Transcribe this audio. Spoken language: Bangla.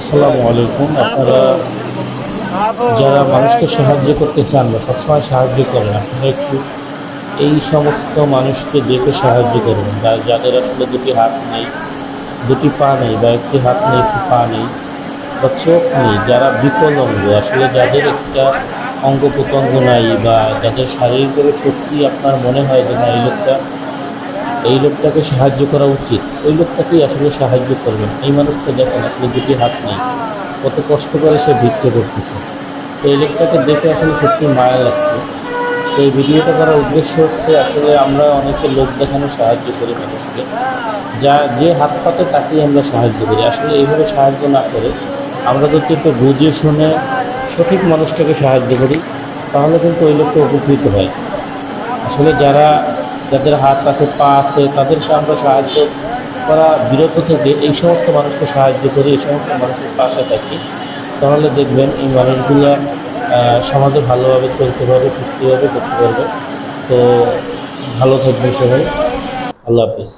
আসসালামু আলাইকুম। আপনারা যারা মানুষকে সাহায্য করতে চান বা সবসময় সাহায্য করেন, আপনারা একটু এই সমস্ত মানুষকে দেখে সাহায্য করবেন যাদের আসলে দুটি হাত নেই, দুটি পা নেই, বা একটি হাত নেই, একটি পা নেই, বা চোখ নেই, যারা বিকলাঙ্গ, আসলে যাদের একটা অঙ্গ প্রত্যঙ্গ নাই, বা যাদের শারীরিকভাবে শক্তি আপনার মনে হয় যে না, এই লোকটাকে সাহায্য করা উচিত, ওই লোকটাকেই আসলে সাহায্য করবেন। এই মানুষটা দেখেন আসলে দুটি হাত নেই, কত কষ্ট করে সে ভিক্ষে করতেছে। তো এই লোকটাকে দেখে আসলে সত্যি মায়া লাগছে। তো এই ভিডিওটা করার উদ্দেশ্য হচ্ছে, আসলে আমরা অনেকে লোক দেখানো সাহায্য করি মানুষকে, যে হাত পাতে তাকেই আমরা সাহায্য করি। আসলে এইভাবে সাহায্য না করে আমরা যদি একটু বুঝে শুনে সঠিক মানুষটাকে সাহায্য করি, তাহলে কিন্তু ওই লোকটা উপকৃত হয়। আসলে যাদের হাত আছে, পা আছে, তাদেরকে আমরা সাহায্য করা বিরত থেকে এই সমস্ত মানুষকে সাহায্য করি, এই সমস্ত মানুষের পাশে থাকি, তাহলে দেখবেন এই মানুষগুলো সমাজে ভালোভাবে চলতে পারবে, ফিরতে পারবে, করতে পারবে। তো ভালো থাকবেন সবাই। আল্লাহ হাফিজ।